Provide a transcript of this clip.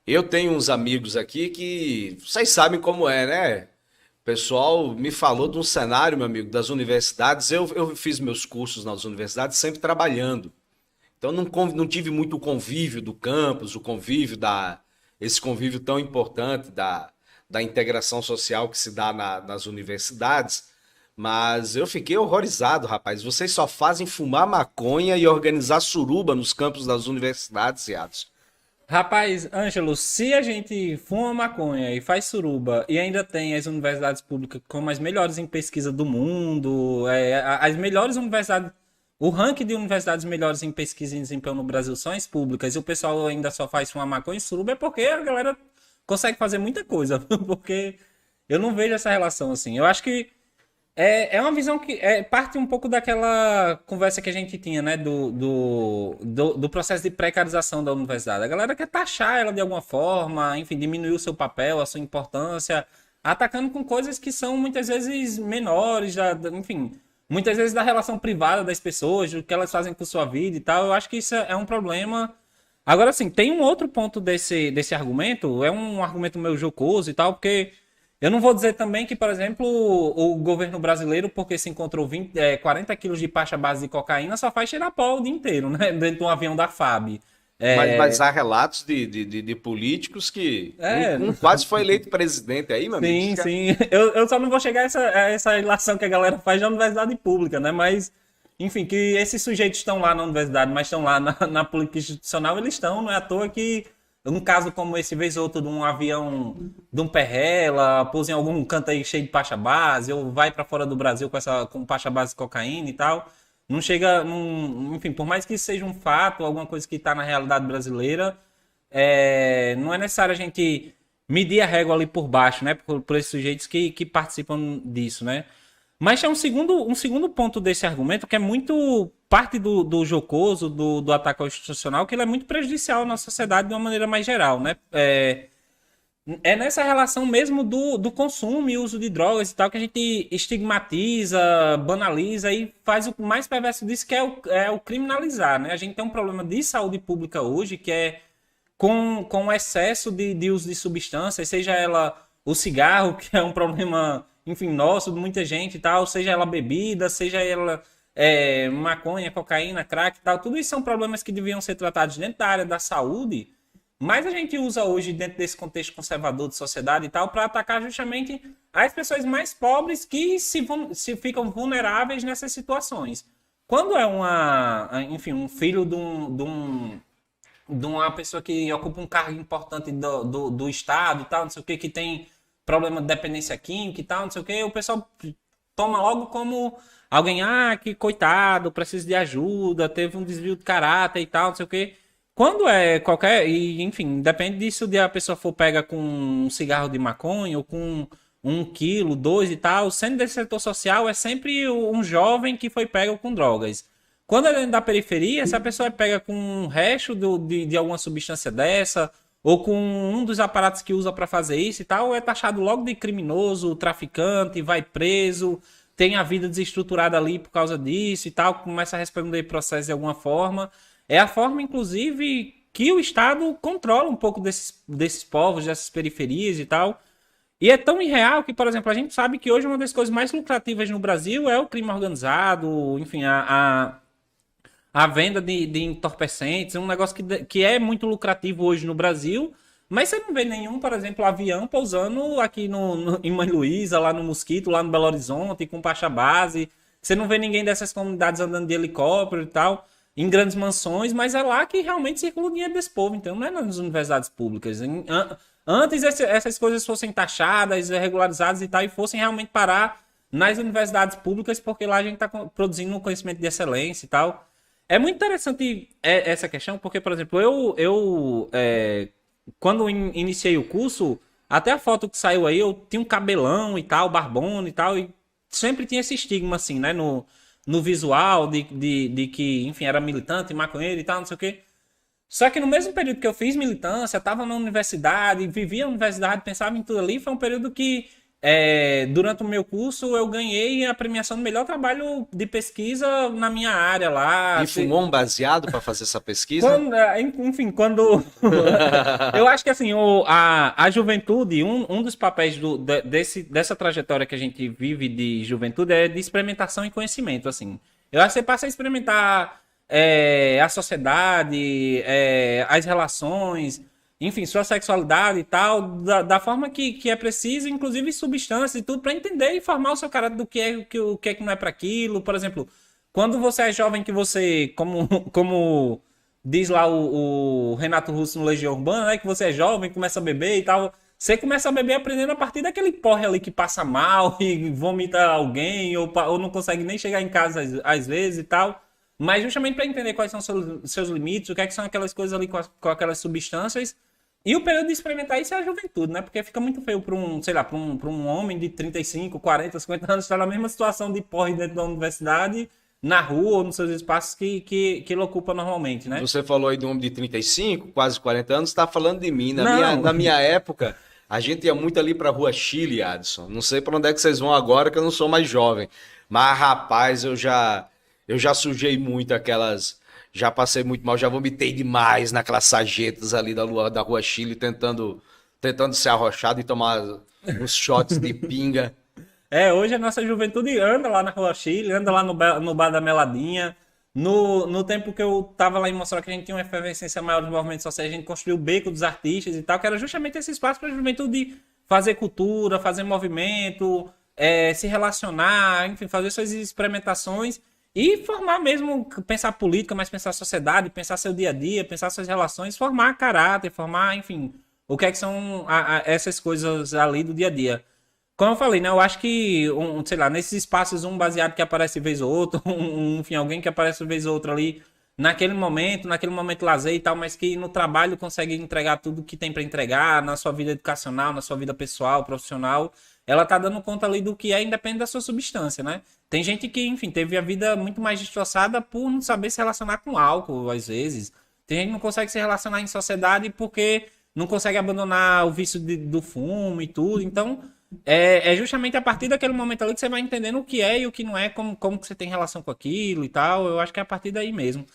Eu tenho uns amigos aqui que vocês sabem como é, né? O pessoal me falou de um cenário, meu amigo, das universidades. Eu fiz meus cursos nas universidades sempre trabalhando. Então não tive muito o convívio do campus, esse convívio tão importante da integração social que se dá nas universidades. Mas eu fiquei horrorizado, rapaz. Vocês só fazem fumar maconha e organizar suruba nos campos das universidades, Yados. Rapaz, Ângelo, se a gente fuma maconha e faz suruba e ainda tem as universidades públicas como as melhores em pesquisa do mundo, as melhores universidades, o ranking de universidades melhores em pesquisa e desempenho no Brasil são as públicas e o pessoal ainda só faz fumar maconha e suruba é porque a galera consegue fazer muita coisa, porque eu não vejo essa relação assim. Eu acho que é uma visão que parte um pouco daquela conversa que a gente tinha, né? Do processo de precarização da universidade. A galera quer taxar ela de alguma forma, enfim, diminuir o seu papel, a sua importância, atacando com coisas que são muitas vezes menores, enfim, muitas vezes da relação privada das pessoas, do que elas fazem com sua vida e tal. Eu acho que isso é um problema. Agora, sim, tem um outro ponto desse argumento, é um argumento meio jocoso e tal, porque. Eu não vou dizer também que, por exemplo, o governo brasileiro, porque se encontrou 40 quilos de pasta base de cocaína, só faz cheirar pó o dia inteiro, né? Dentro de um avião da FAB. Mas há relatos de políticos que É, um quase foi eleito presidente aí, meu amigo. sim, sim. Eu só não vou chegar a essa ilação que a galera faz na universidade pública, né? Mas, enfim, que esses sujeitos estão lá na universidade, mas estão lá na política institucional, eles estão, não é à toa que um caso como esse, vez ou outro, de um avião, de um perrela, pousa em algum canto aí cheio de pasta base, ou vai para fora do Brasil com pasta base de cocaína e tal. Não chega, enfim, por mais que isso seja um fato, alguma coisa que está na realidade brasileira, não é necessário a gente medir a régua ali por baixo, né? Por esses sujeitos que participam disso, né? Mas tem um segundo ponto desse argumento que é muito parte do jocoso, do ataque ao institucional, que ele é muito prejudicial na sociedade de uma maneira mais geral, né? É nessa relação mesmo do consumo e uso de drogas e tal que a gente estigmatiza, banaliza e faz o mais perverso disso, que é o criminalizar, né? A gente tem um problema de saúde pública hoje, que é com o excesso de uso de substâncias, seja ela o cigarro, que é um problema, enfim, nosso, de muita gente e tal, seja ela bebida, seja ela maconha, cocaína, crack e tal, tudo isso são problemas que deviam ser tratados dentro da área da saúde, mas a gente usa hoje, dentro desse contexto conservador de sociedade e tal, para atacar justamente as pessoas mais pobres que se ficam vulneráveis nessas situações. Quando enfim, um filho de uma pessoa que ocupa um cargo importante do Estado e tal, não sei o que tem problema de dependência química e tal, não sei o que, o pessoal toma logo como alguém, que coitado, precisa de ajuda, teve um desvio de caráter e tal, não sei o que. Quando é qualquer, e enfim, depende disso de a pessoa for pega com um cigarro de maconha ou com 1 quilo, dois e tal, sendo desse setor social, é sempre um jovem que foi pego com drogas. Quando é dentro da periferia, se a pessoa pega com um resto de alguma substância dessa, ou com um dos aparatos que usa para fazer isso e tal, é taxado logo de criminoso, traficante, vai preso, tem a vida desestruturada ali por causa disso e tal, começa a responder processo de alguma forma. É a forma, inclusive, que o Estado controla um pouco desses povos, dessas periferias e tal. E é tão irreal que, por exemplo, a gente sabe que hoje uma das coisas mais lucrativas no Brasil é o crime organizado, enfim, a venda de entorpecentes, um negócio que é muito lucrativo hoje no Brasil, mas você não vê nenhum, por exemplo, avião pousando aqui em Mãe Luísa, lá no Mosquito, lá no Belo Horizonte, com Pacha Base. Você não vê ninguém dessas comunidades andando de helicóptero e tal, em grandes mansões, mas é lá que realmente circula o dinheiro desse povo, então não é nas universidades públicas. Antes essas coisas fossem taxadas, regularizadas e tal, e fossem realmente parar nas universidades públicas, porque lá a gente está produzindo um conhecimento de excelência e tal. É muito interessante essa questão, porque, por exemplo, quando iniciei o curso, até a foto que saiu aí, eu tinha um cabelão e tal, barbona e tal, e sempre tinha esse estigma, assim, né, no visual, de que, enfim, era militante, maconheiro e tal, não sei o quê. Só que no mesmo período que eu fiz militância, estava na universidade, vivia na universidade, pensava em tudo ali, foi um período que durante o meu curso eu ganhei a premiação do melhor trabalho de pesquisa na minha área lá. E fumou um baseado para fazer essa pesquisa? Enfim, quando. Eu acho que assim, a juventude, um dos papéis dessa trajetória que a gente vive de juventude é de experimentação e conhecimento. Assim. Eu acho que você passa a experimentar a sociedade, as relações, enfim, sua sexualidade e tal, da forma que é preciso, inclusive substâncias e tudo, para entender e formar o seu caráter do o que é que não é para aquilo. Por exemplo, quando você é jovem, que você, como diz lá o Renato Russo no Legião Urbana, né, que você é jovem, começa a beber e tal. Você começa a beber aprendendo a partir daquele porre ali que passa mal e vomita alguém, ou não consegue nem chegar em casa às vezes e tal. Mas justamente para entender quais são seus limites, o que, é que são aquelas coisas ali com aquelas substâncias. E o período de experimentar isso é a juventude, né? Porque fica muito feio para um, sei lá, para um homem de 35, 40, 50 anos estar na mesma situação de porre dentro da universidade, na rua ou nos seus espaços que ele ocupa normalmente, né? Você falou aí de um homem de 35, quase 40 anos, está falando de mim. Não. Na minha época, a gente ia muito ali para a Rua Chile, Adson. Não sei para onde é que vocês vão agora, que eu não sou mais jovem. Mas, rapaz, eu já sujei muito aquelas. Já passei muito mal, já vomitei demais naquelas sarjetas ali da Rua Chile, tentando ser arrochado e tomar uns shots de pinga. Hoje a nossa juventude anda lá na Rua Chile, anda lá no Bar da Meladinha. No tempo que eu tava lá em Mossoró, que a gente tinha uma efervescência maior dos movimentos sociais, a gente construiu o Beco dos Artistas e tal, que era justamente esse espaço para a juventude fazer cultura, fazer movimento, se relacionar, enfim, fazer suas experimentações e formar mesmo, pensar política, mas pensar sociedade, pensar seu dia a dia, pensar suas relações, formar caráter, formar, enfim, o que é que são essas coisas ali do dia a dia. Como eu falei, né? Eu acho que, sei lá, nesses espaços, um baseado que aparece vez ou outra, enfim, alguém que aparece vez ou outra ali, naquele momento lazer e tal, mas que no trabalho consegue entregar tudo que tem para entregar, na sua vida educacional, na sua vida pessoal, profissional, ela tá dando conta ali do que é, independente da sua substância, né? Tem gente que, enfim, teve a vida muito mais destroçada por não saber se relacionar com álcool, às vezes. Tem gente que não consegue se relacionar em sociedade porque não consegue abandonar o vício do fumo e tudo, então... justamente a partir daquele momento ali que você vai entendendo o que é e o que não é, como que você tem relação com aquilo e tal. Eu acho que é a partir daí mesmo.